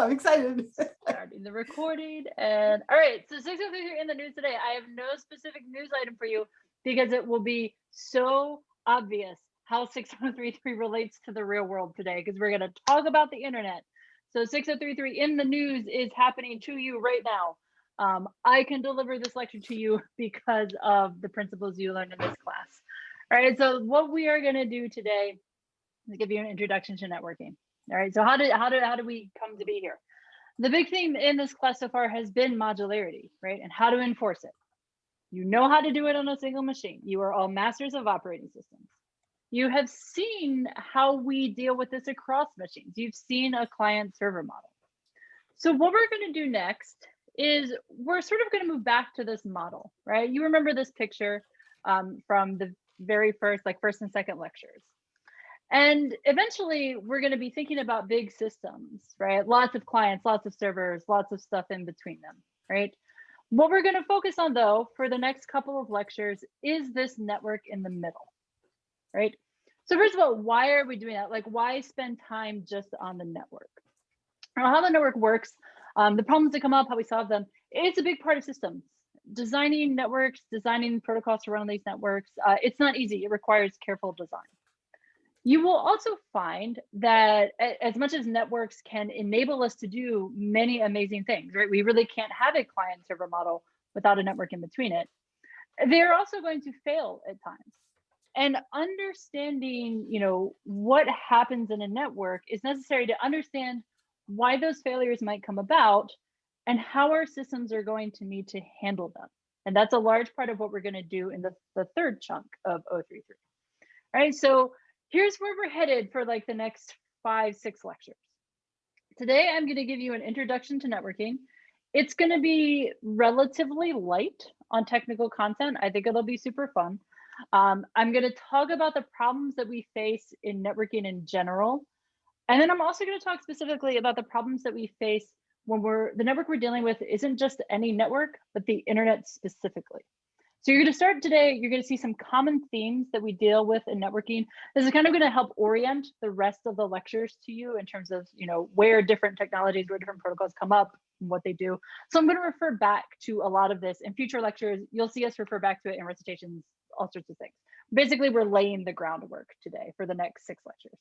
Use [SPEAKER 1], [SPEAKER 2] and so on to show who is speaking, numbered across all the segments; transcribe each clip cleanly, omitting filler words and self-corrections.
[SPEAKER 1] I'm excited.
[SPEAKER 2] Starting the recording. And all right, so 603 in the news today. I have no specific news item for you because it will be so obvious how 6033 relates to the real world today, because we're going to talk about the internet. So 6033 in the news is happening to you right now. I can deliver this lecture to you because of the principles you learned in this class. All right, so what we are going to do today is give you an introduction to networking. All right, so how do we come to be here? The big theme in this class so far has been modularity, right? And how to enforce it. You know how to do it on a single machine. You are all masters of operating systems. You have seen how we deal with this across machines. You've seen a client server model. So what we're going to do next is we're sort of going to move back to this model, right? You remember this picture from the very first and second lectures. And eventually we're going to be thinking about big systems, right? Lots of clients, lots of servers, lots of stuff in between them, right? What we're going to focus on though, for the next couple of lectures is this network in the middle, right? So first of all, why are we doing that? Like, why spend time just on the network? Now, how the network works, the problems that come up, how we solve them, it's a big part of systems. Designing networks, designing protocols to run on these networks, it's not easy. It requires careful design. You will also find that as much as networks can enable us to do many amazing things, right? We really can't have a client server model without a network in between it. They're also going to fail at times. And understanding, what happens in a network is necessary to understand why those failures might come about and how our systems are going to need to handle them. And that's a large part of what we're going to do in the third chunk of 033. All right, so here's where we're headed for like the next 5-6 lectures. Today, I'm going to give you an introduction to networking. It's going to be relatively light on technical content. I think it'll be super fun. I'm going to talk about the problems that we face in networking in general. And then I'm also going to talk specifically about the problems that we face when the network we're dealing with isn't just any network, but the internet specifically. So you're going to start today, you're going to see some common themes that we deal with in networking. This is kind of going to help orient the rest of the lectures to you in terms of, where different technologies, where different protocols come up and what they do. So I'm going to refer back to a lot of this in future lectures. You'll see us refer back to it in recitations, all sorts of things. Basically, we're laying the groundwork today for the next 6 lectures.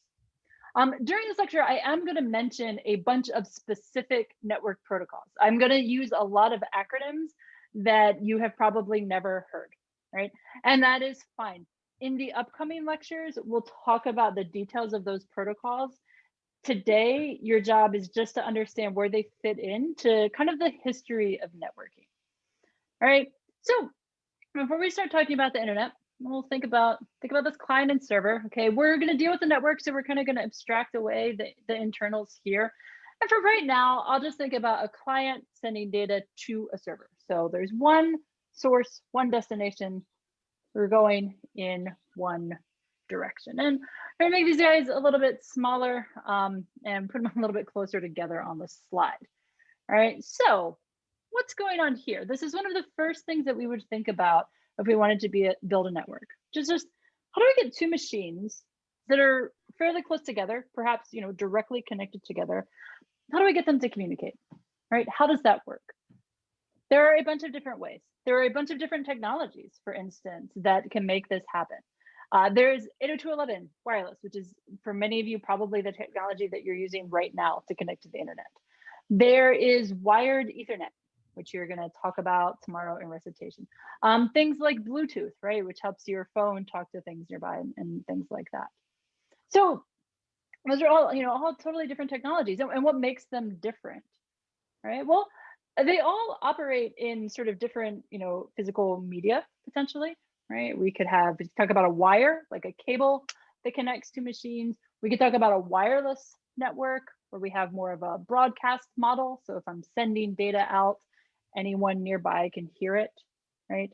[SPEAKER 2] During this lecture, I am going to mention a bunch of specific network protocols. I'm going to use a lot of acronyms that you have probably never heard, right? And that is fine. In the upcoming lectures, we'll talk about the details of those protocols. Today, your job is just to understand where they fit into kind of the history of networking. All right, so before we start talking about the internet, we'll think about this client and server. Okay, we're going to deal with the network, so we're kind of going to abstract away the internals here. And for right now, I'll just think about a client sending data to a server. So there's one source, one destination. We're going in one direction. And I'm going to make these guys a little bit smaller and put them a little bit closer together on the slide. All right, so what's going on here? This is one of the first things that we would think about if we wanted to build a network. Just how do we get 2 machines that are fairly close together, perhaps directly connected together? How do we get them to communicate, right? How does that work? There are a bunch of different ways. There are a bunch of different technologies, for instance, that can make this happen. There's 802.11 wireless, which is for many of you probably the technology that you're using right now to connect to the internet. There is wired Ethernet, which you're going to talk about tomorrow in recitation. Things like Bluetooth, right, which helps your phone talk to things nearby and things like that. So those are all totally different technologies. And what makes them different, right? Well, they all operate in sort of different, physical media potentially, right? We could talk about a wire, like a cable that connects to machines. We could talk about a wireless network where we have more of a broadcast model. So if I'm sending data out, anyone nearby can hear it, right?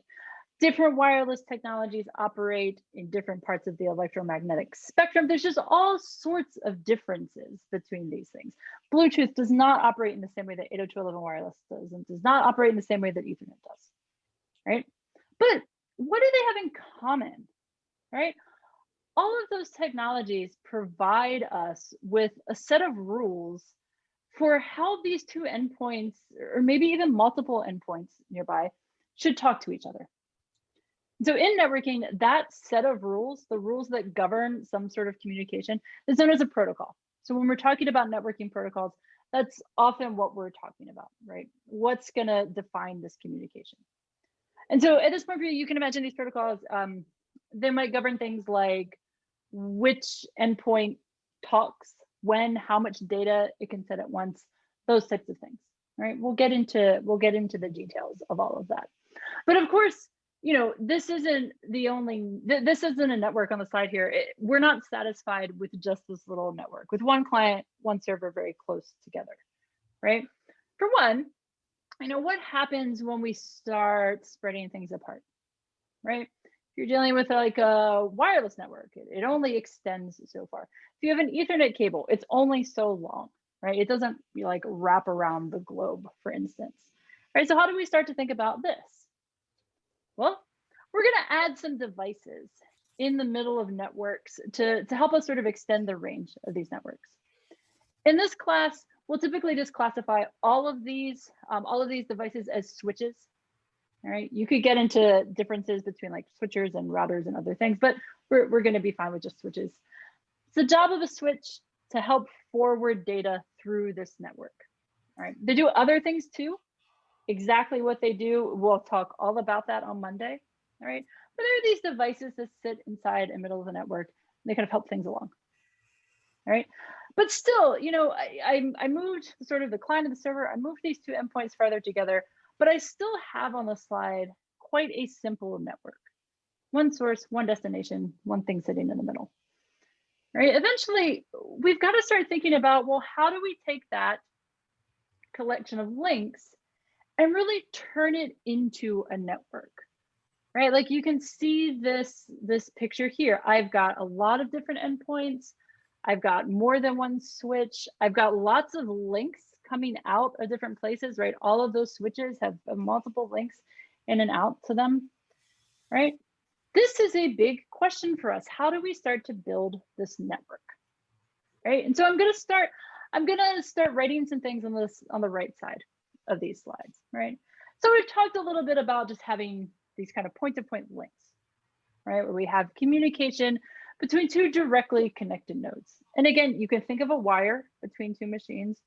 [SPEAKER 2] Different wireless technologies operate in different parts of the electromagnetic spectrum. There's just all sorts of differences between these things. Bluetooth does not operate in the same way that 802.11 wireless does, and does not operate in the same way that Ethernet does, right? But what do they have in common, right? All of those technologies provide us with a set of rules for how these two endpoints, or maybe even multiple endpoints nearby, should talk to each other. So in networking, that set of rules, the rules that govern some sort of communication, is known as a protocol. So when we're talking about networking protocols, that's often what we're talking about, right? What's going to define this communication? And so at this point, you can imagine these protocols, they might govern things like which endpoint talks, when, how much data it can send at once, those types of things, right? We'll get into the details of all of that. But of course, you know, this isn't the only, this isn't a network on the side here. We're not satisfied with just this little network with one client, one server very close together, right? For one, you know, what happens when we start spreading things apart, right? If you're dealing with like a wireless network, it only extends so far. If you have an Ethernet cable, it's only so long, right? It doesn't like wrap around the globe, for instance, right? So how do we start to think about this? Well, we're going to add some devices in the middle of networks to help us sort of extend the range of these networks. In this class, we'll typically just classify all of these devices as switches. All right, you could get into differences between like switchers and routers and other things, but we're going to be fine with just switches. It's the job of a switch to help forward data through this network. All right, they do other things too. Exactly what they do, we'll talk all about that on Monday. All right, but there are these devices that sit inside and middle of the network. They kind of help things along. All right, but still, you know, I moved sort of the client and the server. I moved these two endpoints farther together, but I still have on the slide quite a simple network. One source, one destination, one thing sitting in the middle. Right? Eventually, we've got to start thinking about, well, how do we take that collection of links and really turn it into a network? Right? Like you can see this picture here. I've got a lot of different endpoints. I've got more than one switch. I've got lots of links coming out of different places, right? All of those switches have multiple links in and out to them, right? This is a big question for us. How do we start to build this network, right? And so I'm gonna start writing some things on the right side of these slides, right? So we've talked a little bit about just having these kind of point-to-point links, right? Where we have communication between two directly connected nodes. And again, you can think of a wire between two machines,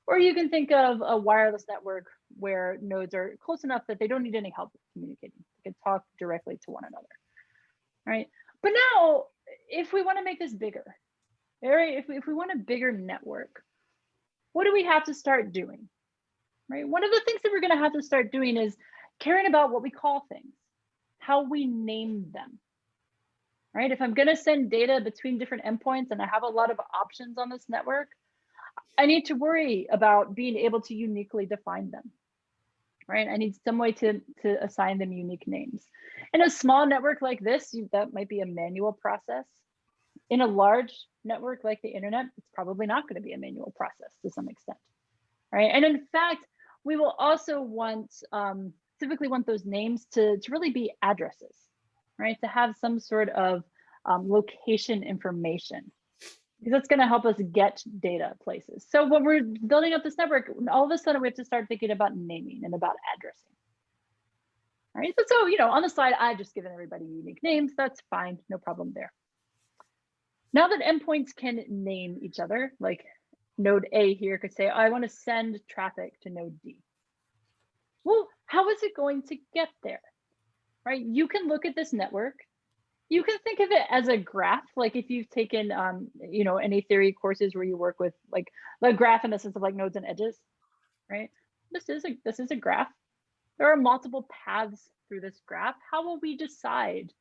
[SPEAKER 2] or you can think of a wireless network where nodes are close enough that they don't need any help communicating. They can talk directly to one another, right? But now, if we want to make this bigger, right? If we want a bigger network, what do we have to start doing, right? One of the things that we're going to have to start doing is caring about what we call things, how we name them, right? If I'm going to send data between different endpoints and I have a lot of options on this network, I need to worry about being able to uniquely define them, right? I need some way to assign them unique names. In a small network like this, that might be a manual process. In a large network like the internet, it's probably not going to be a manual process to some extent, right? And in fact, we will also want, typically want those names to really be addresses, right? To have some sort of location information, because that's going to help us get data places. So when we're building up this network, all of a sudden we have to start thinking about naming and about addressing. All right, so you know, on the slide, I've just given everybody unique names. That's fine, no problem there. Now that endpoints can name each other, like node A here could say, I want to send traffic to node D. Well, how is it going to get there, right? You can look at this network. You can think of it as a graph, like if you've taken, you know, any theory courses where you work with like the graph in the sense of like nodes and edges, right? This is a graph. There are multiple paths through this graph. How will we decide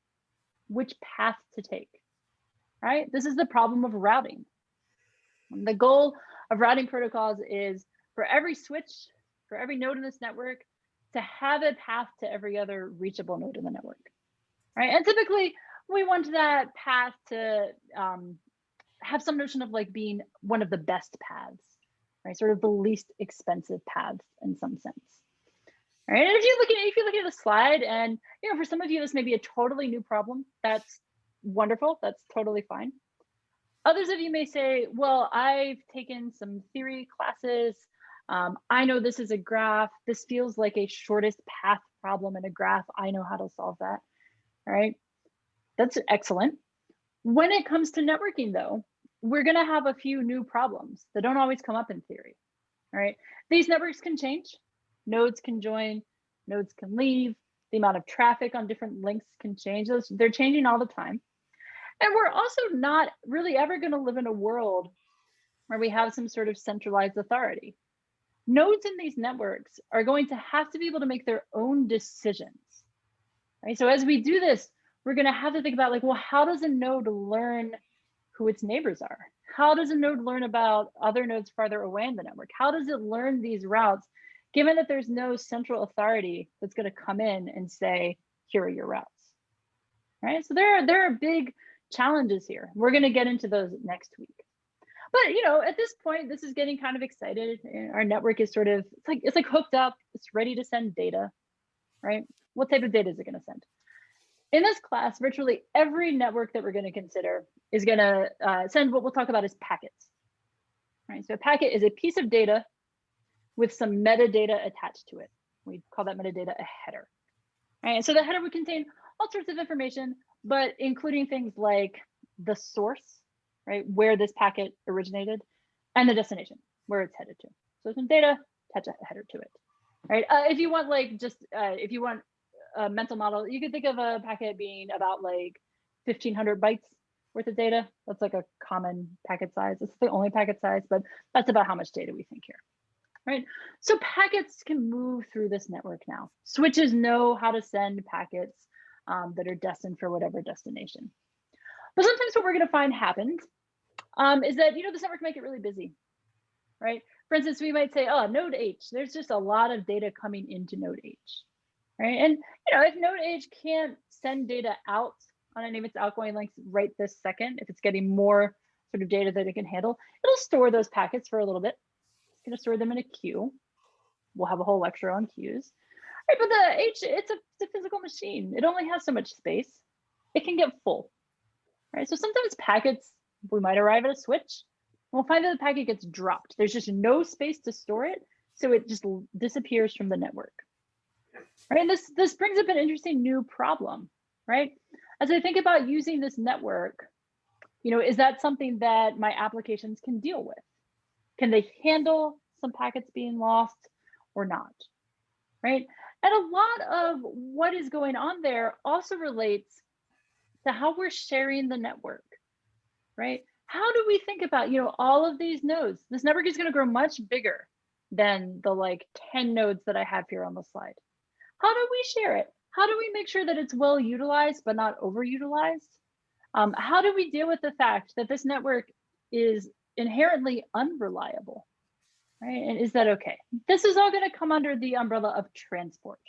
[SPEAKER 2] which path to take, right? This is the problem of routing. And the goal of routing protocols is for every switch, for every node in this network, to have a path to every other reachable node in the network, right? And typically, we want that path to have some notion of like being one of the best paths, right? Sort of the least expensive paths in some sense, right? And if you look at the slide, and you know, for some of you this may be a totally new problem. That's wonderful. That's totally fine. Others of you may say, well, I've taken some theory classes. I know this is a graph. This feels like a shortest path problem in a graph. I know how to solve that. All right. That's excellent. When it comes to networking, though, we're going to have a few new problems that don't always come up in theory. All right. These networks can change. Nodes can join, nodes can leave. The amount of traffic on different links can change. They're changing all the time. And we're also not really ever going to live in a world where we have some sort of centralized authority. Nodes in these networks are going to have to be able to make their own decisions, right? So as we do this, we're going to have to think about like, well, how does a node learn who its neighbors are? How does a node learn about other nodes farther away in the network? How does it learn these routes, given that there's no central authority that's going to come in and say, here are your routes, right? So there are big challenges here. We're going to get into those next week. But you know, at this point, this is getting kind of excited. Our network is sort of, it's like hooked up, it's ready to send data, right? What type of data is it going to send? In this class, virtually every network that we're going to consider is going to send what we'll talk about as packets, right? So a packet is a piece of data with some metadata attached to it. We call that metadata a header, right? And so the header would contain all sorts of information, but including things like the source, right, where this packet originated, and the destination, where it's headed to. So some data, attach a header to it, right? If you want like just, if you want a mental model, you could think of a packet being about like 1,500 bytes worth of data. That's like a common packet size. It's the only packet size, but that's about how much data we think here, right? So packets can move through this network now. Switches know how to send packets that are destined for whatever destination. But sometimes what we're going to find happens is that, you know, this network might get really busy, right? For instance, we might say, oh, node H, there's just a lot of data coming into node H, right? And, you know, if node H can't send data out on any of its outgoing links right this second, if it's getting more sort of data that it can handle, it'll store those packets for a little bit. It's going to store them in a queue. We'll have a whole lecture on queues. Right, but the H, it's a physical machine. It only has so much space. It can get full, right? So sometimes packets, we might arrive at a switch. We'll find that the packet gets dropped. There's just no space to store it, so it just disappears from the network, right? And this brings up an interesting new problem, right? As I think about using this network, you know, is that something that my applications can deal with? Can they handle some packets being lost or not, right? And a lot of what is going on there also relates to how we're sharing the network, right? How do we think about, you know, all of these nodes? This network is going to grow much bigger than the like 10 nodes that I have here on the slide. How do we share it? How do we make sure that it's well utilized but not overutilized? How do we deal with the fact that this network is inherently unreliable, right? And is that okay? This is all going to come under the umbrella of transport,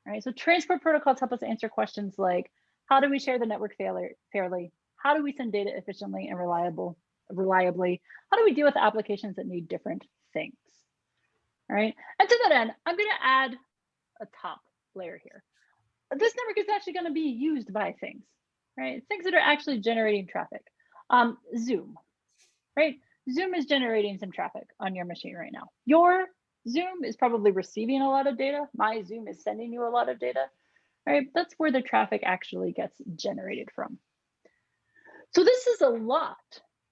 [SPEAKER 2] right? So transport protocols help us answer questions like, how do we share the network fairly? How do we send data efficiently and reliably? How do we deal with applications that need different things, all right? And to that end, I'm going to add a top layer here. This network is actually going to be used by things, right? Things that are actually generating traffic. Zoom, right? Zoom is generating some traffic on your machine right now. Your Zoom is probably receiving a lot of data. My Zoom is sending you a lot of data, right? That's where the traffic actually gets generated from. So this is a lot,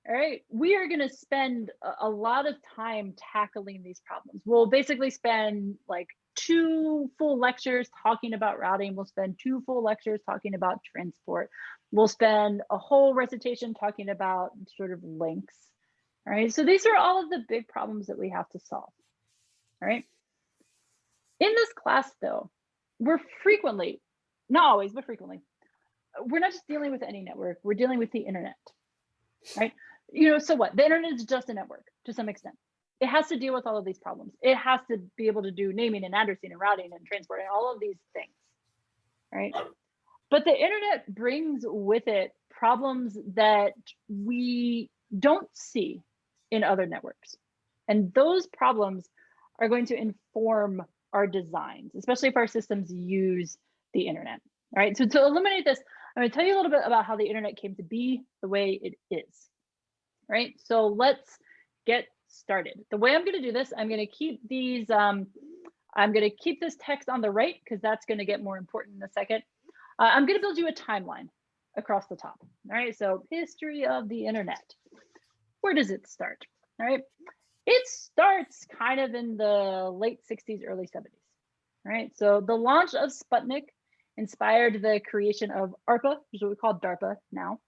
[SPEAKER 2] all right? We are gonna spend a lot of time tackling these problems. We'll basically spend like 2 full lectures talking about routing. We'll spend 2 full lectures talking about transport. We'll spend a whole recitation talking about sort of links, all right? So these are all of the big problems that we have to solve, all right? In this class though, we're frequently, not always, but frequently, we're not just dealing with any network, we're dealing with the internet, right? You know, so what? The internet is just a network to some extent. It has to deal with all of these problems. It has to be able to do naming and addressing and routing and transport and all of these things, right? But the internet brings with it problems that we don't see in other networks. And those problems are going to inform our designs, especially if our systems use the internet, right? So to eliminate this, I'm going to tell you a little bit about how the internet came to be the way it is. right? So let's get started. The way I'm going to do this, I'm going to keep these, I'm going to keep this text on the right because that's going to get more important in a second. I'm going to build you a timeline across the top. All right, so history of the internet. Where does it start? All right, it starts kind of in the late 60s, early 70s. All right, so the launch of Sputnik inspired the creation of ARPA, which is what we call DARPA now,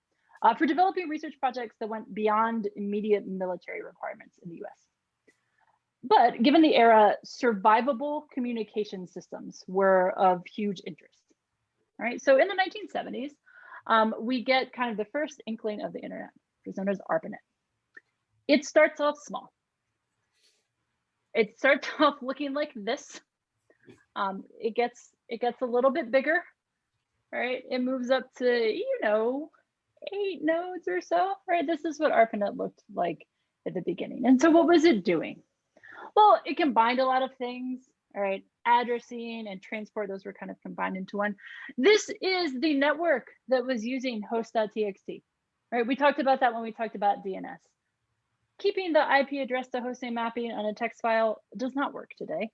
[SPEAKER 2] for developing research projects that went beyond immediate military requirements in the US. But given the era, survivable communication systems were of huge interest. All right, so in the 1970s, we get kind of the first inkling of the internet, which is known as ARPANET. It starts off small. It starts off looking like this. It gets a little bit bigger, right? It moves up to, 8 nodes or so, right? This is what ARPANET looked like at the beginning. And so what was it doing? Well, it combined a lot of things, all right? Addressing and transport, those were kind of combined into one. This is the network that was using host.txt, right? We talked about that when we talked about DNS. Keeping the IP address to host name mapping on a text file does not work today.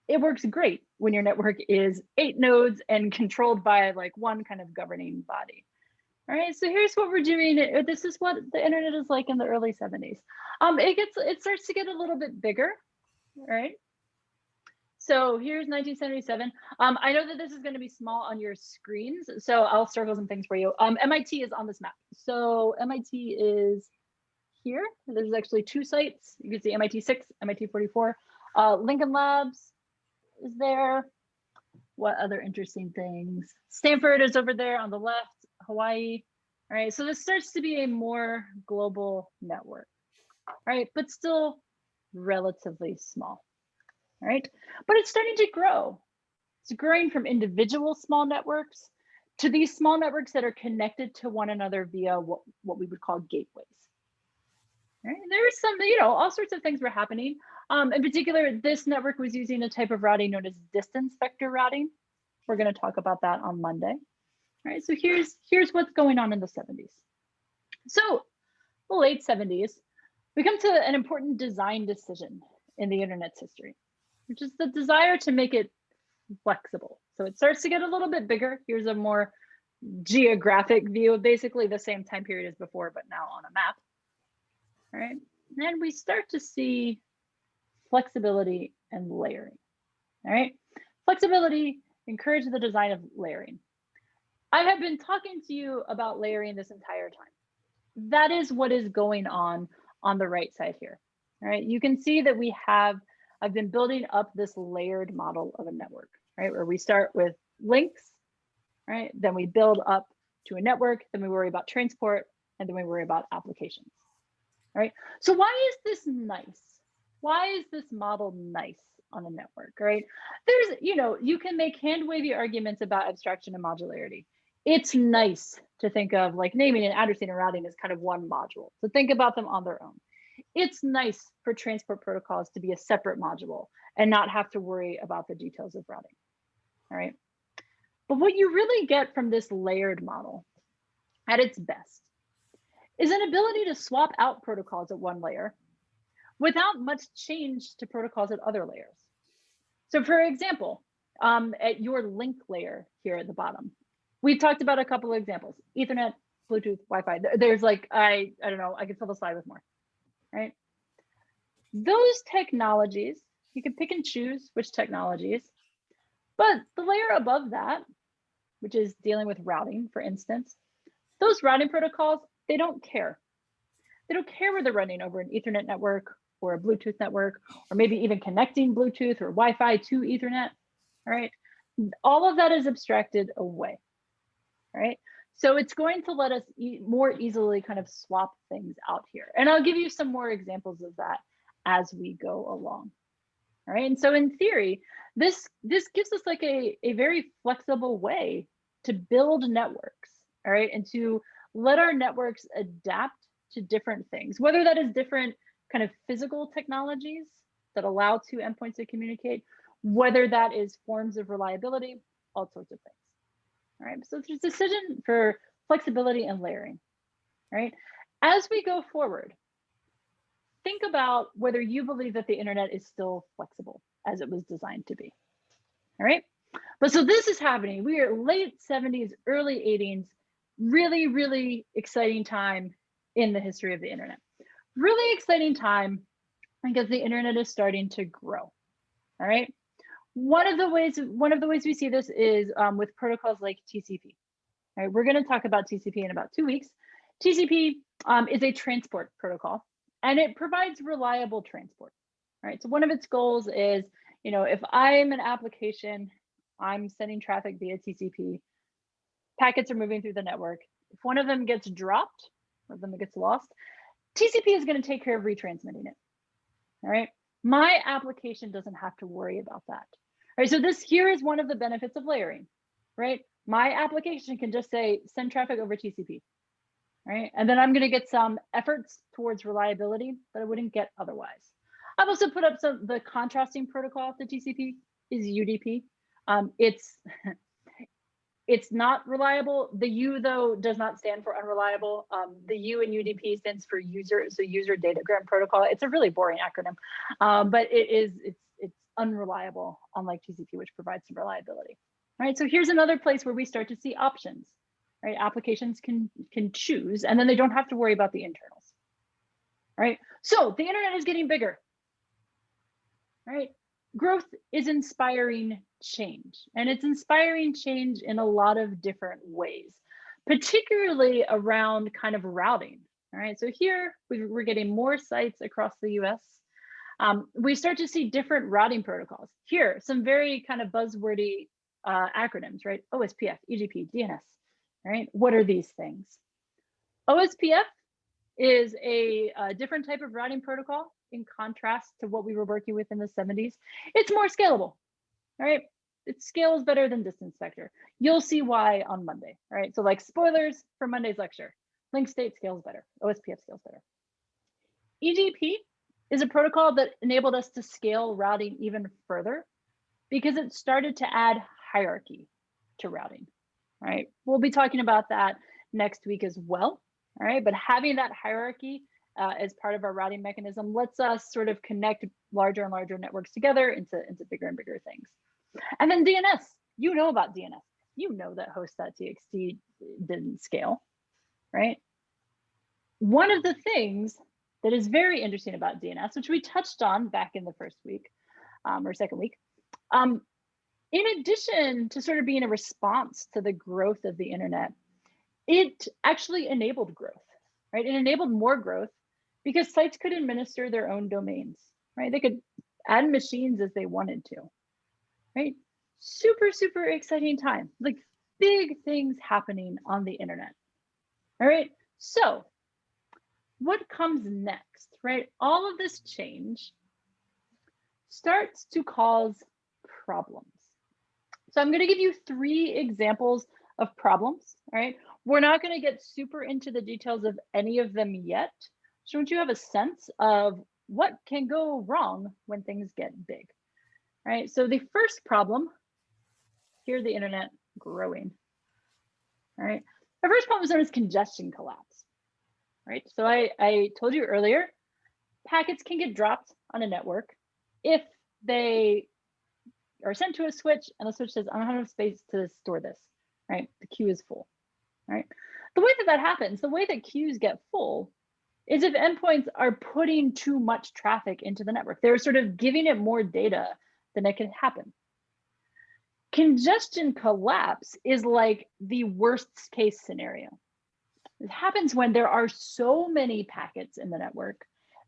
[SPEAKER 2] It works great when your network is 8 nodes and controlled by like one kind of governing body. All right, so here's what we're doing. This is what the internet is like in the early 70s. It starts to get a little bit bigger, all right? So here's 1977. I know that this is going to be small on your screens, so I'll circle some things for you. MIT is on this map. So MIT is here. There's actually 2 sites. You can see MIT 6, MIT 44. Lincoln Labs is there. What other interesting things? Stanford is over there on the left, Hawaii. All right, so this starts to be a more global network, right? But still relatively small, all right? But it's starting to grow. It's growing from individual small networks to these small networks that are connected to one another via what we would call gateways. Right? There's some, all sorts of things were happening. In particular, this network was using a type of routing known as distance vector routing. We're going to talk about that on Monday. All right, so here's what's going on in the 70s. So the late 70s, we come to an important design decision in the internet's history, which is the desire to make it flexible. So it starts to get a little bit bigger. Here's a more geographic view of basically the same time period as before, but now on a map. All right, and we start to see flexibility and layering. All right, flexibility encourages the design of layering. I have been talking to you about layering this entire time. That is what is going on the right side here. All right, you can see that I've been building up this layered model of a network, right, where we start with links, right, then we build up to a network, then we worry about transport, and then we worry about applications. All right, so why is this nice? Why is this model nice on a network, right? There's, you can make hand-wavy arguments about abstraction and modularity. It's nice to think of like naming and addressing and routing as kind of one module. So think about them on their own. It's nice for transport protocols to be a separate module and not have to worry about the details of routing, all right? But what you really get from this layered model at its best is an ability to swap out protocols at one layer without much change to protocols at other layers. So for example, at your link layer here at the bottom, we talked about a couple of examples: Ethernet, Bluetooth, Wi-Fi. There's like, I don't know, I could fill the slide with more, right? Those technologies, you can pick and choose which technologies, but the layer above that, which is dealing with routing, for instance, those routing protocols, they don't care. They don't care whether they're running over an Ethernet network or a Bluetooth network, or maybe even connecting Bluetooth or Wi-Fi to Ethernet, all right? All of that is abstracted away, right? So it's going to let us more easily kind of swap things out here. And I'll give you some more examples of that as we go along, all right? And so in theory, this gives us like a very flexible way to build networks, all right? And to let our networks adapt to different things, whether that is different kind of physical technologies that allow two endpoints to communicate, whether that is forms of reliability, all sorts of things. All right, so there's a decision for flexibility and layering, right? As we go forward, think about whether you believe that the internet is still flexible as it was designed to be. All right. But so this is happening. We are late 70s, early 80s, really, really exciting time in the history of the internet. Really exciting time because the internet is starting to grow. All right. One of the ways we see this is with protocols like TCP. All right, we're going to talk about TCP in about 2 weeks. TCP is a transport protocol, and it provides reliable transport. All right, so one of its goals is, if I'm an application, I'm sending traffic via TCP, packets are moving through the network. If one of them gets dropped, one of them gets lost, TCP is going to take care of retransmitting it. All right, my application doesn't have to worry about that. All right, so this here is one of the benefits of layering, right? My application can just say, send traffic over TCP, right? And then I'm going to get some efforts towards reliability that I wouldn't get otherwise. I've also put up the contrasting protocol to TCP is UDP. It's not reliable. The U, though, does not stand for unreliable. The U in UDP stands for user, so user datagram protocol. It's a really boring acronym, but it's unreliable, unlike TCP, which provides some reliability. All right, so here's another place where we start to see options. Right, applications can choose, and then they don't have to worry about the internals. All right, so the internet is getting bigger. All right, growth is inspiring change, and it's inspiring change in a lot of different ways, particularly around kind of routing. All right, so here we're getting more sites across the US. We start to see different routing protocols. Here, some very kind of buzzwordy acronyms, right? OSPF, EGP, DNS, right? What are these things? OSPF is a different type of routing protocol in contrast to what we were working with in the 70s. It's more scalable, right? It scales better than distance vector. You'll see why on Monday, right? So like spoilers for Monday's lecture, link state scales better, OSPF scales better. EGP is a protocol that enabled us to scale routing even further because it started to add hierarchy to routing, right? We'll be talking about that next week as well, all right? But having that hierarchy as part of our routing mechanism lets us sort of connect larger and larger networks together into bigger and bigger things. And then DNS, you know about DNS. You know that host.txt didn't scale, right? One of the things that is very interesting about DNS, which we touched on back in the first week or second week, in addition to sort of being a response to the growth of the internet, it actually enabled growth, right? It enabled more growth because sites could administer their own domains, right? They could add machines as they wanted to, right? Super, super exciting time, like big things happening on the internet, all right? So what comes next, right? All of this change starts to cause problems. So I'm going to give you 3 examples of problems, all right? We're not going to get super into the details of any of them yet. Just want you to have a sense of what can go wrong when things get big, right? So the first problem, here's the internet growing, all right? The first problem is known as congestion collapse, right? So I told you earlier, packets can get dropped on a network if they are sent to a switch and the switch says, I don't have enough space to store this, right? The queue is full, right? The way that happens, the way that queues get full is if endpoints are putting too much traffic into the network. They're sort of giving it more data than it can happen. Congestion collapse is like the worst case scenario. It happens when there are so many packets in the network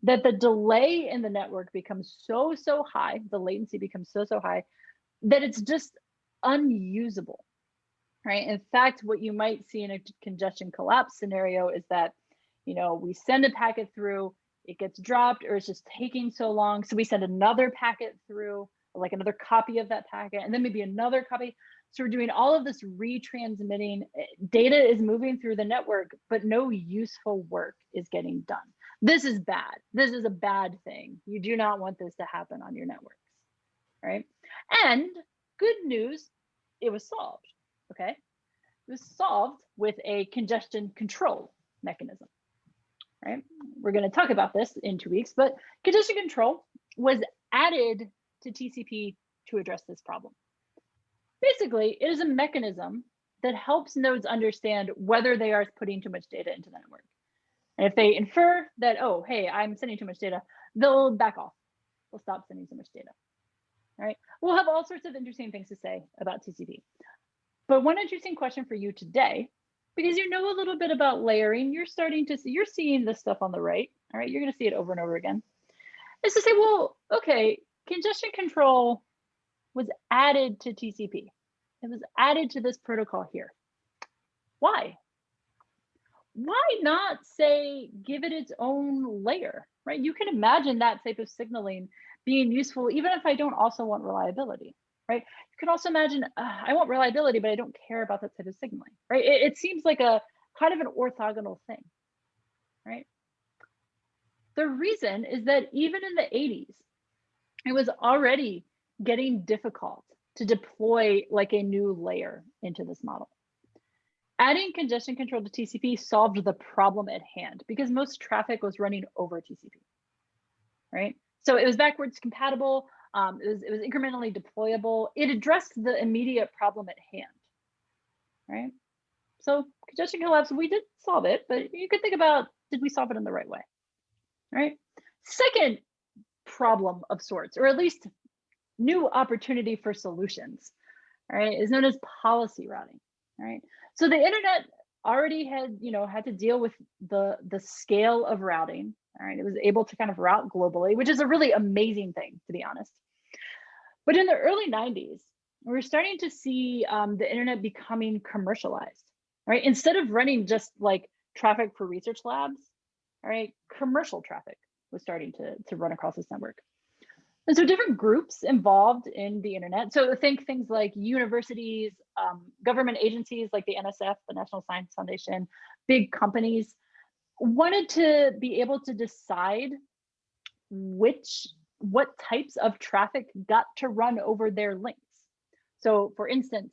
[SPEAKER 2] that the delay in the network becomes so high, the latency becomes so high that it's just unusable, right? In fact, what you might see in a congestion collapse scenario is that, we send a packet through, it gets dropped, or it's just taking so long. So we send another packet through, like another copy of that packet, and then maybe another copy. So we're doing all of this retransmitting. Data is moving through the network, but no useful work is getting done. This is bad. This is a bad thing. You do not want this to happen on your networks, right? And good news, it was solved, okay? It was solved with a congestion control mechanism. right? We're going to talk about this in 2 weeks, but congestion control was added to TCP to address this problem. Basically, it is a mechanism that helps nodes understand whether they are putting too much data into the network. And if they infer that, oh, hey, I'm sending too much data, they'll back off. They'll stop sending so much data. All right. We'll have all sorts of interesting things to say about TCP. But one interesting question for you today, because you know a little bit about layering, you're seeing this stuff on the right. All right, you're going to see it over and over again. Is to say, well, okay, congestion control was added to TCP. It was added to this protocol here. Why? Why not say give it its own layer, right? You can imagine that type of signaling being useful even if I don't also want reliability, right? You can also imagine I want reliability, but I don't care about that type of signaling, right? It seems like a kind of an orthogonal thing, right? The reason is that even in the 80s, it was already getting difficult to deploy like a new layer into this model. Adding congestion control to TCP solved the problem at hand because most traffic was running over TCP, right? So it was backwards compatible, it was incrementally deployable. It addressed the immediate problem at hand, right? So congestion collapse, we did solve it, but you could think about, did we solve it in the right way, right? Second problem of sorts, or at least new opportunity for solutions, right, is known as policy routing, right? So the internet already had, had to deal with the scale of routing, all right? It was able to kind of route globally, which is a really amazing thing, to be honest. But in the early 90s, we're starting to see the internet becoming commercialized, right? Instead of running just like traffic for research labs, all right, commercial traffic was starting to run across this network. And so different groups involved in the internet. So think things like universities, government agencies like the NSF, the National Science Foundation, big companies wanted to be able to decide what types of traffic got to run over their links. So for instance,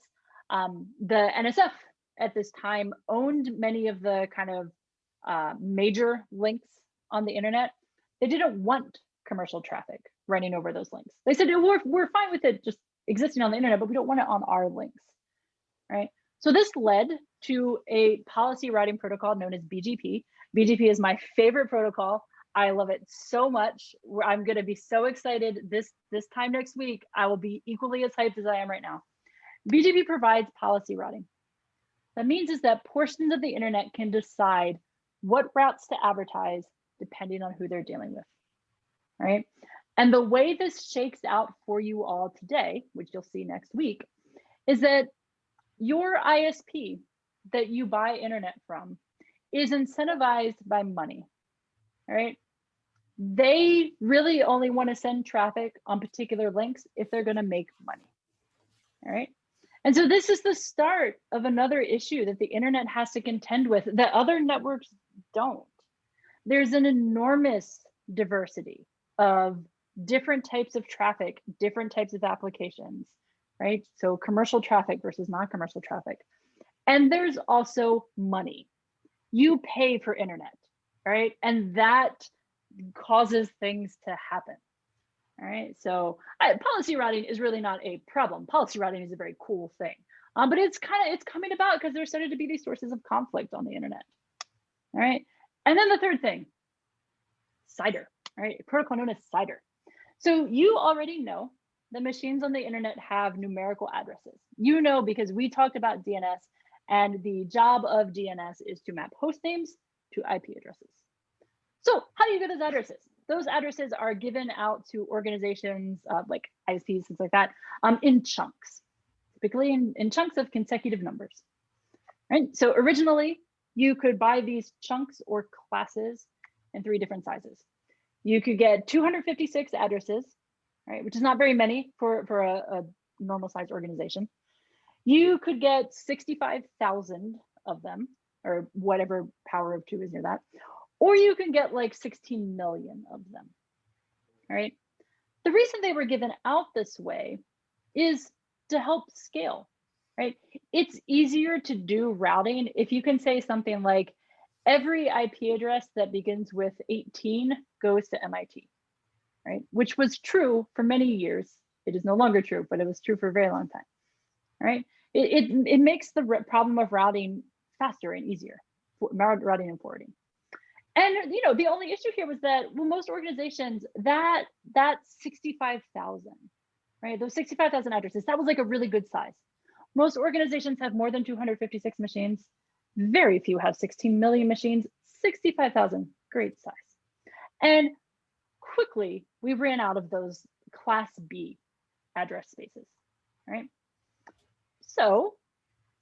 [SPEAKER 2] the NSF at this time owned many of the kind of major links on the internet. They didn't want commercial traffic running over those links. They said, we're fine with it just existing on the internet, but we don't want it on our links, right? So this led to a policy routing protocol known as BGP. BGP is my favorite protocol. I love it so much. I'm gonna be so excited this time next week. I will be equally as hyped as I am right now. BGP provides policy routing. That means is that portions of the internet can decide what routes to advertise depending on who they're dealing with, right? And the way this shakes out for you all today, which you'll see next week, is that your ISP that you buy internet from is incentivized by money, right? They really only want to send traffic on particular links if they're going to make money, all right? And so this is the start of another issue that the internet has to contend with that other networks don't. There's an enormous diversity of different types of traffic, different types of applications, right? So commercial traffic versus non-commercial traffic. And there's also money. You pay for internet, right? And that causes things to happen, all right? So policy routing is really not a problem. Policy routing is a very cool thing, but it's coming about because there started to be these sources of conflict on the internet, all right? And then the third thing, CIDR, right? A protocol known as CIDR. So you already know that machines on the internet have numerical addresses. You know because we talked about DNS, and the job of DNS is to map host names to IP addresses. So how do you get those addresses? Those addresses are given out to organizations like ISPs, things like that, in chunks, typically in chunks of consecutive numbers, right? So originally, you could buy these chunks or classes in 3 different sizes. You could get 256 addresses, right, which is not very many for a normal size organization. You could get 65,000 of them, or whatever power of 2 is near that, or you can get like 16 million of them, right? The reason they were given out this way is to help scale, right? It's easier to do routing if you can say something like, every IP address that begins with 18 goes to MIT, right? Which was true for many years. It is no longer true, but it was true for a very long time, right? It makes the problem of routing faster and easier, routing and forwarding. And the only issue here was that, well, most organizations, that 65,000, right? Those 65,000 addresses, that was like a really good size. Most organizations have more than 256 machines. Very few have 16 million machines. 65,000, great size. And quickly, we ran out of those Class B address spaces, right? So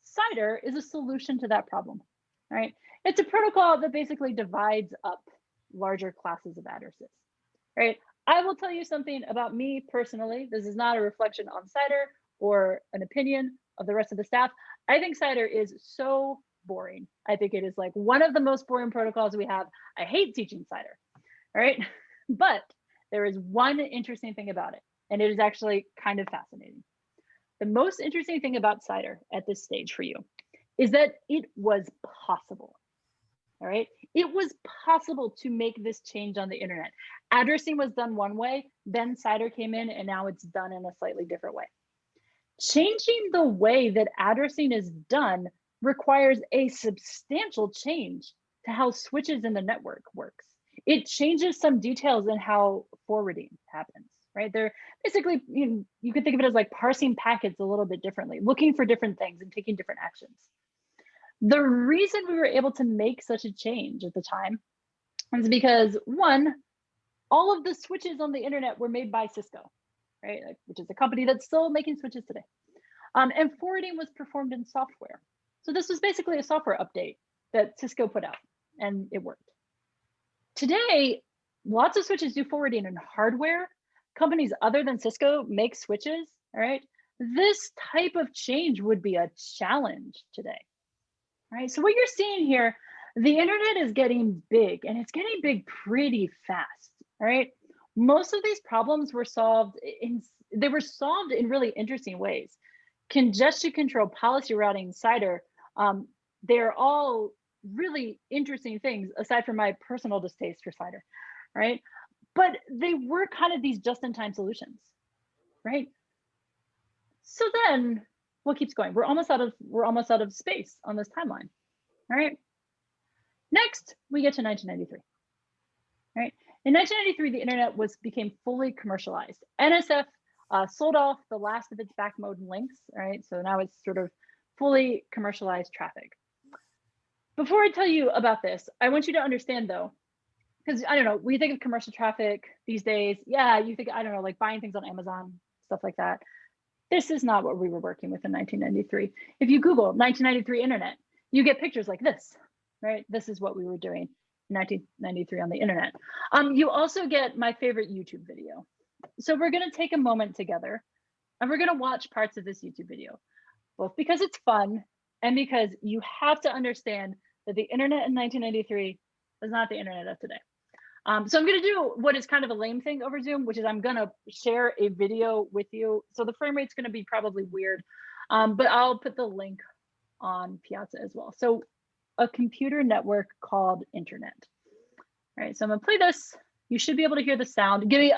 [SPEAKER 2] CIDR is a solution to that problem, right? It's a protocol that basically divides up larger classes of addresses, right? I will tell you something about me personally. This is not a reflection on CIDR or an opinion of the rest of the staff. I think CIDR is so boring. I think it is like one of the most boring protocols we have. I hate teaching CIDR, right? But there is one interesting thing about it, and it is actually kind of fascinating. The most interesting thing about CIDR at this stage for you is that it was possible. All right, it was possible to make this change on the internet. Addressing was done one way, then CIDR came in, and now it's done in a slightly different way. Changing the way that addressing is done requires a substantial change to how switches in the network works. It changes some details in how forwarding happens, right? They're basically, you could think of it as like parsing packets a little bit differently, looking for different things and taking different actions. The reason we were able to make such a change at the time is because, one, all of the switches on the internet were made by Cisco, right? Which is a company that's still making switches today. And forwarding was performed in software. So this was basically a software update that Cisco put out, and it worked. Today, lots of switches do forwarding in hardware. Companies other than Cisco make switches, all right? This type of change would be a challenge today. Right, so what you're seeing here, the internet is getting big, and it's getting big pretty fast. All right, most of these problems were solved in really interesting ways. Congestion control, policy routing, CIDR, they're all really interesting things aside from my personal distaste for CIDR, right? But they were kind of these just-in-time solutions, right? So then what keeps going? We're almost out of space on this timeline. All right. Next, we get to 1993. All right. In 1993, the internet became fully commercialized. NSF sold off the last of its back mode links. All right. So now it's sort of fully commercialized traffic. Before I tell you about this, I want you to understand though, because I don't know, we think of commercial traffic these days. Yeah, you think, I don't know, like buying things on Amazon, stuff like that. This is not what we were working with in 1993. If you Google 1993 internet, you get pictures like this, right? This is what we were doing in 1993 on the internet. You also get my favorite YouTube video. So we're gonna take a moment together and we're gonna watch parts of this YouTube video, both because it's fun and because you have to understand that the internet in 1993 is not the internet of today. So I'm gonna do what is kind of a lame thing over Zoom, which is I'm gonna share a video with you. So the frame rate's gonna be probably weird, but I'll put the link on Piazza as well. So a computer network called internet. All right, so I'm gonna play this. You should be able to hear the sound. Give me,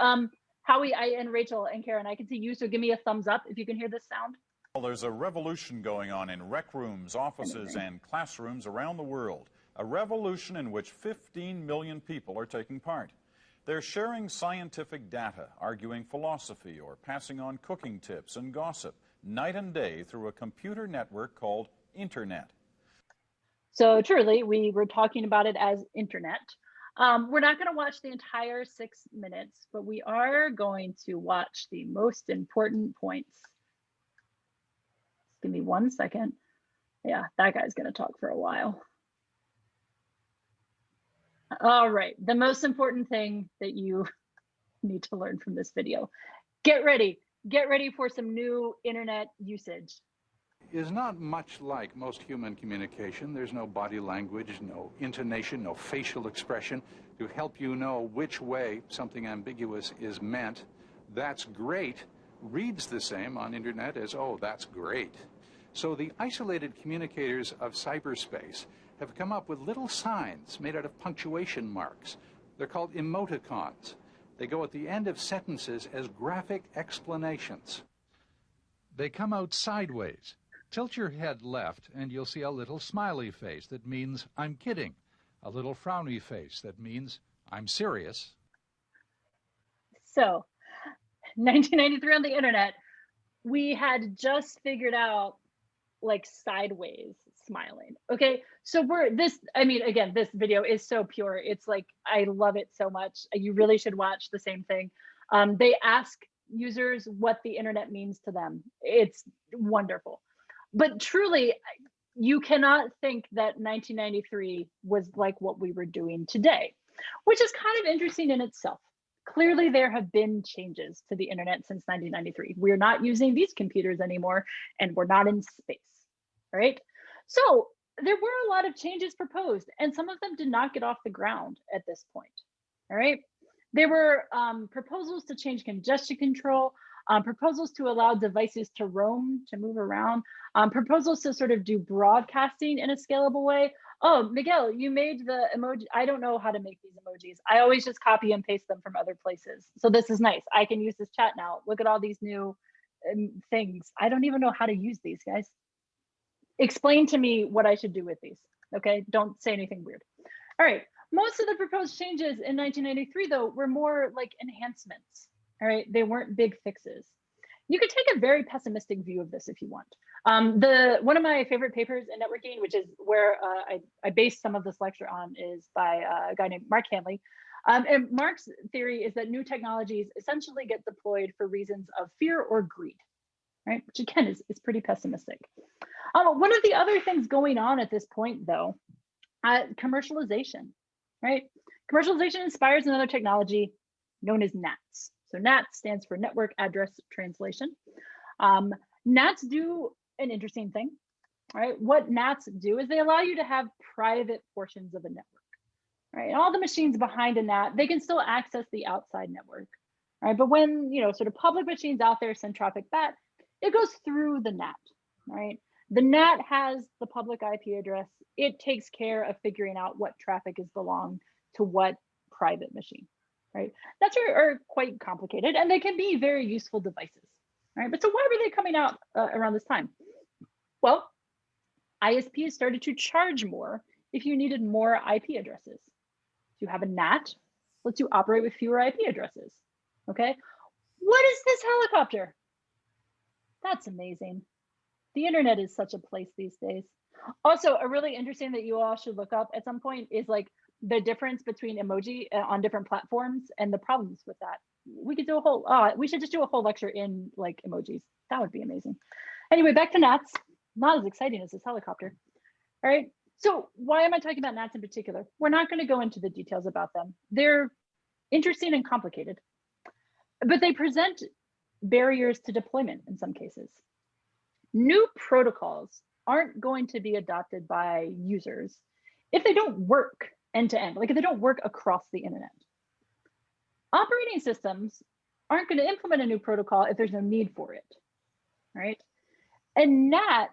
[SPEAKER 2] Howie, and Rachel and Karen, I can see you, so give me a thumbs up if you can hear this sound.
[SPEAKER 1] Well, there's a revolution going on in rec rooms, offices, and classrooms around the world. A revolution in which 15 million people are taking part. They're sharing scientific data, arguing philosophy, or passing on cooking tips and gossip night and day through a computer network called Internet.
[SPEAKER 2] So truly, we were talking about it as Internet. We're not going to watch the entire 6 minutes, but we are going to watch the most important points. Give me 1 second. Yeah, that guy's going to talk for a while. All right, the most important thing that you need to learn from this video. Get ready for some new internet usage.
[SPEAKER 3] Is not much like most human communication. There's no body language, no intonation, no facial expression to help you know which way something ambiguous is meant. That's great reads the same on internet as, oh, that's great. So the isolated communicators of cyberspace have come up with little signs made out of punctuation marks. They're called emoticons. They go at the end of sentences as graphic explanations. They come out sideways. Tilt your head left and you'll see a little smiley face that means I'm kidding. A little frowny face that means I'm serious.
[SPEAKER 2] So, 1993 on the internet, we had just figured out like sideways smiling. Okay, so again, this video is so pure. It's like, I love it so much. You really should watch the same thing. They ask users what the internet means to them. It's wonderful. But truly, you cannot think that 1993 was like what we were doing today, which is kind of interesting in itself. Clearly, there have been changes to the internet since 1993. We're not using these computers anymore, and we're not in space, right? So there were a lot of changes proposed, and some of them did not get off the ground at this point, all right? There were proposals to change congestion control, proposals to allow devices to roam, to move around, proposals to sort of do broadcasting in a scalable way. Oh, Miguel, you made the emoji. I don't know how to make these emojis. I always just copy and paste them from other places. So this is nice. I can use this chat now. Look at all these new things. I don't even know how to use these, guys. Explain to me what I should do with these, okay? Don't say anything weird. All right, most of the proposed changes in 1993, though, were more like enhancements, all right? They weren't big fixes. You could take a very pessimistic view of this if you want. One of my favorite papers in networking, which is where I based some of this lecture on, is by a guy named Mark Hanley. And Mark's theory is that new technologies essentially get deployed for reasons of fear or greed, right? Which again is pretty pessimistic. One of the other things going on at this point, though, commercialization, right? Commercialization inspires another technology known as NATS. So NATS stands for Network Address Translation. NATS do an interesting thing, right? What NATS do is they allow you to have private portions of a network, right? And all the machines behind a NAT, they can still access the outside network, right? But when, sort of public machines out there send traffic back, it goes through the NAT, right? The NAT has the public IP address. It takes care of figuring out what traffic is belong to what private machine, right? That's are quite complicated, and they can be very useful devices, right? But so why were they coming out around this time? Well, ISPs started to charge more if you needed more IP addresses. If you have a NAT, lets you operate with fewer IP addresses, okay? What is this helicopter? That's amazing. The internet is such a place these days. Also, a really interesting that you all should look up at some point is like the difference between emoji on different platforms and the problems with that. We could do a whole, we should just do a whole lecture in like emojis. That would be amazing. Anyway, back to NATS. Not as exciting as this helicopter. All right. So why am I talking about NATS in particular? We're not going to go into the details about them. They're interesting and complicated, but they present barriers to deployment in some cases. New protocols aren't going to be adopted by users if they don't work end to end, like if they don't work across the internet. Operating systems aren't going to implement a new protocol if there's no need for it, right? And NAT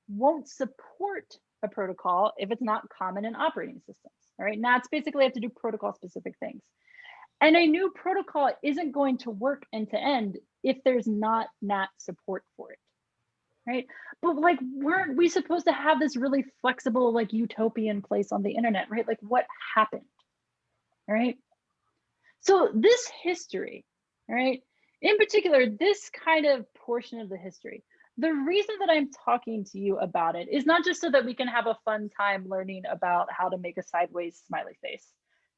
[SPEAKER 2] won't support a protocol if it's not common in operating systems, all right? NATs basically have to do protocol-specific things. And a new protocol isn't going to work end to end if there's not NAT support for it, right? But like, weren't we supposed to have this really flexible, like utopian place on the internet, right? Like what happened, all right? So this history, all right, in particular, this kind of portion of the history, the reason that I'm talking to you about it is not just so that we can have a fun time learning about how to make a sideways smiley face,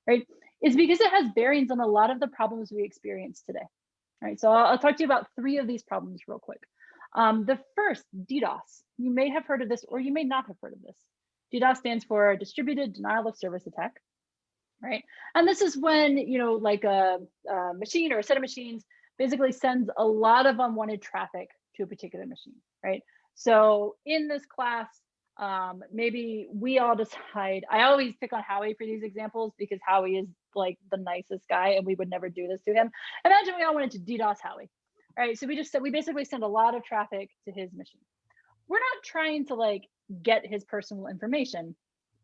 [SPEAKER 2] right? It's because it has bearings on a lot of the problems we experience today, right? So I'll talk to you about 3 of these problems real quick. The first, DDoS. You may have heard of this or you may not have heard of this. DDoS stands for Distributed Denial of Service Attack, right? And this is when, like a machine or a set of machines basically sends a lot of unwanted traffic to a particular machine, right? So in this class, maybe we all decide, I always pick on Howie for these examples because Howie is like the nicest guy and we would never do this to him. Imagine we all wanted to DDoS Howie, right? So we basically send a lot of traffic to his machine. We're not trying to like get his personal information.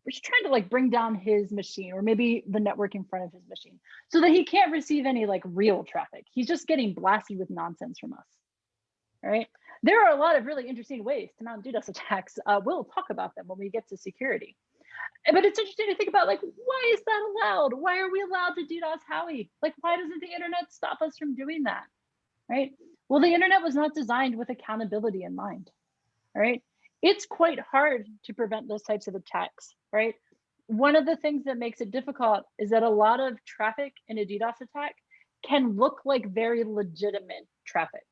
[SPEAKER 2] he's trying to like bring down his machine or maybe the network in front of his machine so that he can't receive any like real traffic. He's just getting blasted with nonsense from us. All right. There are a lot of really interesting ways to mount DDoS attacks. We'll talk about them when we get to security. But it's interesting to think about, like, why is that allowed? Why are we allowed to DDoS Howie? Like, why doesn't the internet stop us from doing that? Right? Well, the internet was not designed with accountability in mind. Right? It's quite hard to prevent those types of attacks. Right? One of the things that makes it difficult is that a lot of traffic in a DDoS attack can look like very legitimate traffic.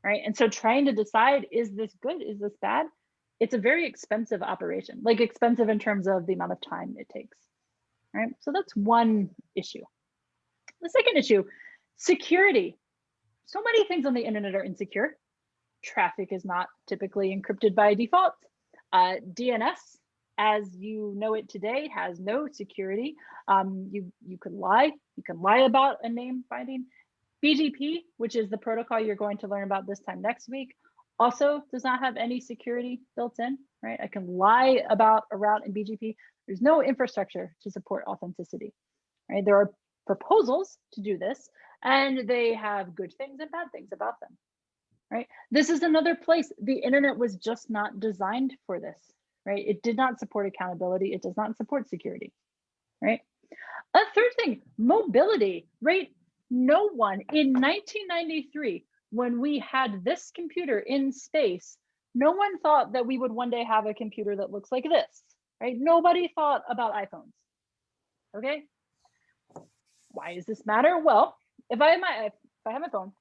[SPEAKER 2] Right? And so trying to decide, is this good? Is this bad? It's a very expensive operation, like expensive in terms of the amount of time it takes. Right? So that's one issue. The second issue, security. So many things on the internet are insecure. Traffic is not typically encrypted by default. DNS, as you know it today, has no security. You can lie. You can lie about a name finding. BGP, which is the protocol you're going to learn about this time next week, also does not have any security built in, right? I can lie about a route in BGP. There's no infrastructure to support authenticity, right? There are proposals to do this, and they have good things and bad things about them, right? This is another place. The internet was just not designed for this, right? It did not support accountability. It does not support security, right? A third thing, mobility, right? No one in 1993, when we had this computer in space, no one thought that we would one day have a computer that looks like this, right? Nobody thought about iPhones, okay? Why does this matter? Well, if I have my phone,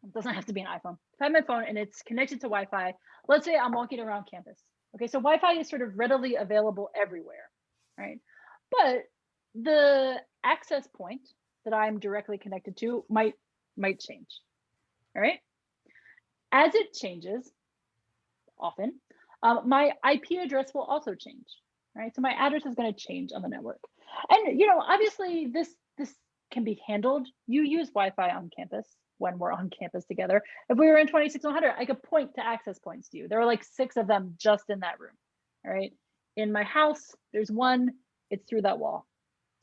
[SPEAKER 2] it doesn't have to be an iPhone. If I have my phone and it's connected to Wi-Fi, let's say I'm walking around campus, okay? So Wi-Fi is sort of readily available everywhere, right? But the access point that I'm directly connected to might change. All right. As it changes, often, my IP address will also change. Right. So my address is going to change on the network. And obviously this can be handled. You use Wi-Fi on campus when we're on campus together. If we were in 26100, I could point to access points to you. There are like 6 of them just in that room. All right. In my house, there's one. It's through that wall.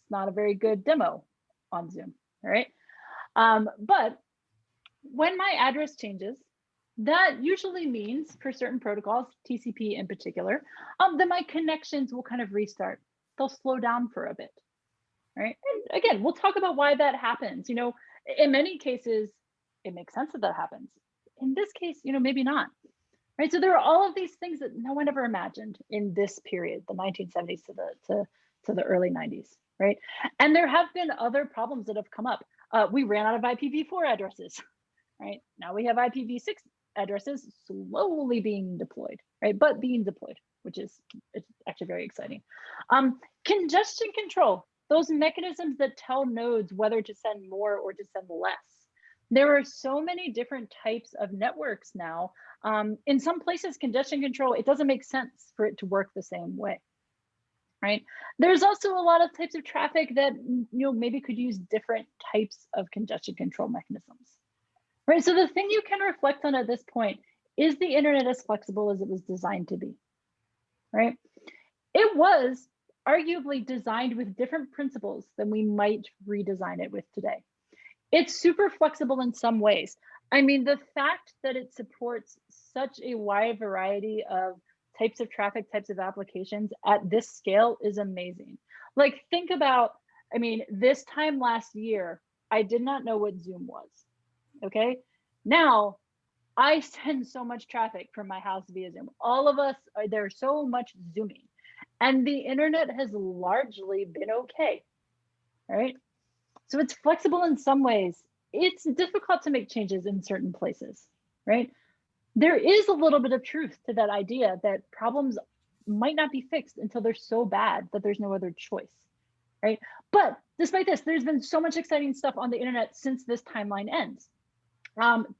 [SPEAKER 2] It's not a very good demo on Zoom, all right? But when my address changes, that usually means for certain protocols, TCP in particular, that my connections will kind of restart. They'll slow down for a bit, right? And again, we'll talk about why that happens. In many cases, it makes sense that happens. In this case, maybe not, right? So there are all of these things that no one ever imagined in this period, the 1970s to the early 90s. Right. And there have been other problems that have come up. We ran out of IPv4 addresses, right? Now we have IPv6 addresses slowly being deployed, right? But being deployed, which is actually very exciting. Congestion control, those mechanisms that tell nodes whether to send more or to send less. There are so many different types of networks now. In some places, congestion control, it doesn't make sense for it to work the same way. Right. There's also a lot of types of traffic that maybe could use different types of congestion control mechanisms. Right. So the thing you can reflect on at this point is the internet as flexible as it was designed to be. Right. It was arguably designed with different principles than we might redesign it with today. It's super flexible in some ways. I mean, the fact that it supports such a wide variety of types of traffic, types of applications at this scale is amazing. Like, think about, this time last year, I did not know what Zoom was, okay? Now, I send so much traffic from my house via Zoom. All of us, there's so much Zooming. And the internet has largely been okay, right? So it's flexible in some ways. It's difficult to make changes in certain places, right? There is a little bit of truth to that idea that problems might not be fixed until they're so bad that there's no other choice, right? But despite this, there's been so much exciting stuff on the internet since this timeline ends.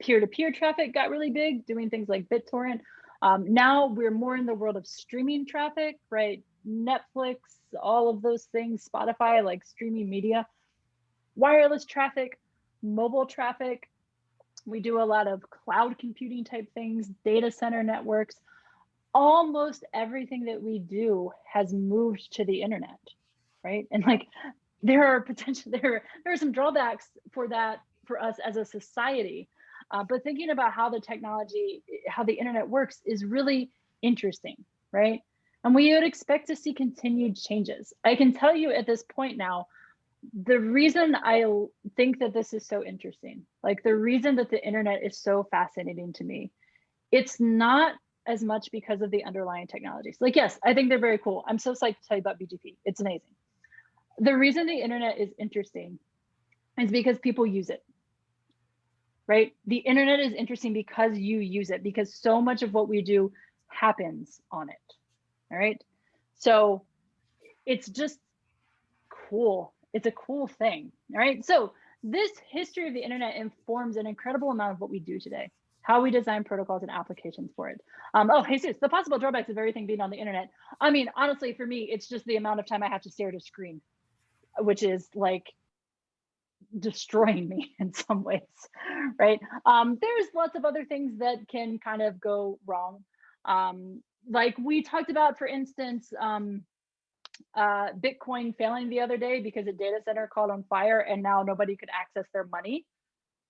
[SPEAKER 2] Peer-to-peer traffic got really big, doing things like BitTorrent. Now we're more in the world of streaming traffic, right? Netflix, all of those things, Spotify, like streaming media, wireless traffic, mobile traffic. We do a lot of cloud computing type things, data center networks. almost everything that we do has moved to the internet, right? And like there are some drawbacks for that for us as a society. But thinking about how the technology, how the internet works is really interesting, right? And we would expect to see continued changes. I can tell you at this point now, the reason I think that this is so interesting, like the reason that the internet is so fascinating to me, it's not as much because of the underlying technologies. Like, yes, I think they're very cool. I'm so psyched to tell you about BGP. It's amazing. The reason the internet is interesting is because people use it, right? The internet is interesting because you use it, because so much of what we do happens on it, all right? So it's just cool. It's a cool thing, all right? So this history of the internet informs an incredible amount of what we do today, how we design protocols and applications for it. Oh, Jesus, the possible drawbacks of everything being on the internet. I mean, honestly, for me, it's just the amount of time I have to stare at a screen, which is like destroying me in some ways, right? There's lots of other things that can kind of go wrong. Like we talked about, for instance, Bitcoin failing the other day because a data center caught on fire and now nobody could access their money.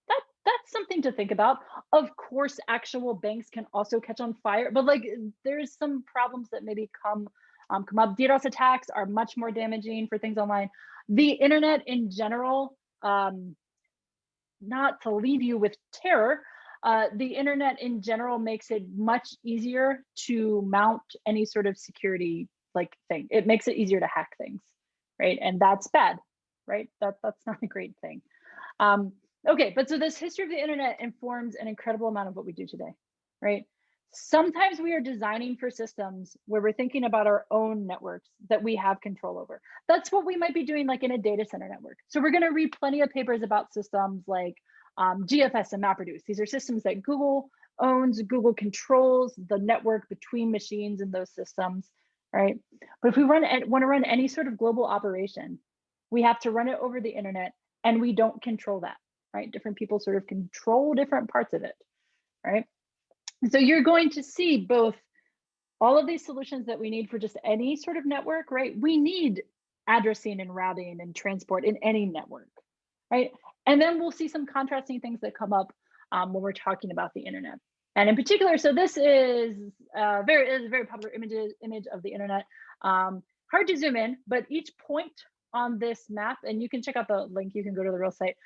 [SPEAKER 2] That's something to think about. Of course, actual banks can also catch on fire, but like there's some problems that maybe come up. DDoS attacks are much more damaging for things online. The internet in general, not to leave you with terror, the internet in general makes it much easier to mount any sort of security like thing. It makes it easier to hack things, right? And that's bad, right? That's not a great thing. Okay, but so this history of the internet informs an incredible amount of what we do today, right? Sometimes we are designing for systems where we're thinking about our own networks that we have control over. That's what we might be doing like in a data center network. So we're gonna read plenty of papers about systems like GFS and MapReduce. These are systems that Google owns, Google controls the network between machines in those systems, right? But if we want to run any sort of global operation, we have to run it over the internet, and we don't control that, right? Different people sort of control different parts of it, right? So you're going to see both all of these solutions that we need for just any sort of network, right? We need addressing and routing and transport in any network, right? And then we'll see some contrasting things that come up when we're talking about the internet. And in particular, so this is a very popular image of the internet. Hard to zoom in, but each point on this map, and you can check out the link, you can go to the real site,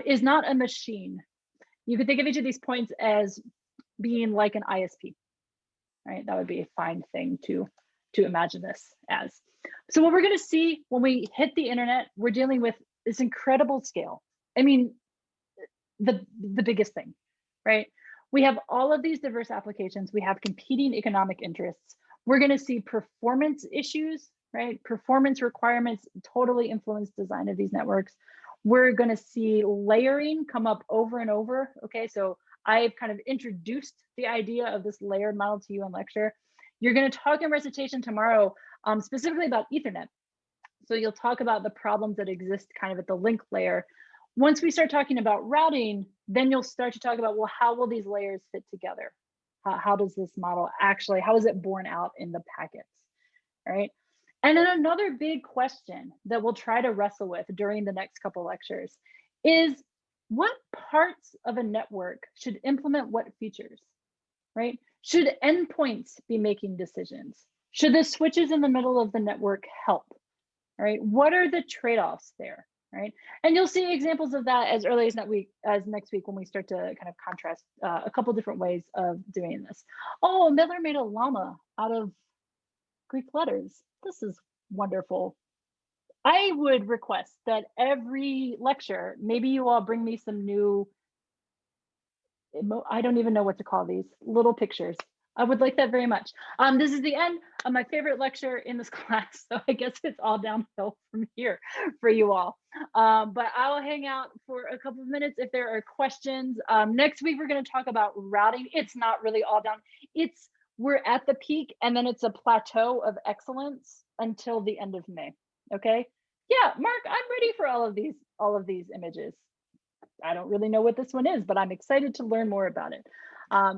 [SPEAKER 2] is not a machine. You could think of each of these points as being like an ISP, right? That would be a fine thing to imagine this as. So what we're gonna see when we hit the internet, we're dealing with this incredible scale. I mean, the biggest thing, right? We have all of these diverse applications. We have competing economic interests. We're gonna see performance issues, right? Performance requirements totally influence design of these networks. We're gonna see layering come up over and over, okay? So I've kind of introduced the idea of this layered model to you in lecture. You're gonna talk in recitation tomorrow, specifically about Ethernet. So you'll talk about the problems that exist kind of at the link layer. Once we start talking about routing, then you'll start to talk about, well, how will these layers fit together? How does this model actually, how is it borne out in the packets, right? And then another big question that we'll try to wrestle with during the next couple lectures is, what parts of a network should implement what features, right? Should endpoints be making decisions? Should the switches in the middle of the network help, right? What are the trade-offs there, right? And you'll see examples of that as early as next week when we start to kind of contrast a couple different ways of doing this. Oh, Miller made a llama out of Greek letters. This is wonderful. I would request that every lecture, maybe you all bring me some new, I don't even know what to call these, little pictures. I would like that very much. This is the end of my favorite lecture in this class, so I guess it's all downhill from here for you all. But I'll hang out for a couple of minutes if there are questions. Next week, we're gonna talk about routing. It's not really all down. We're at the peak, and then it's a plateau of excellence until the end of May, okay? Yeah, Mark, I'm ready for all of these images. I don't really know what this one is, but I'm excited to learn more about it.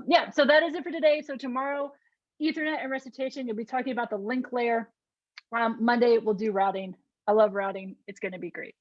[SPEAKER 2] Yeah, so that is it for today. So tomorrow, Ethernet and recitation. You'll be talking about the link layer. Monday, we'll do routing. I love routing. It's going to be great.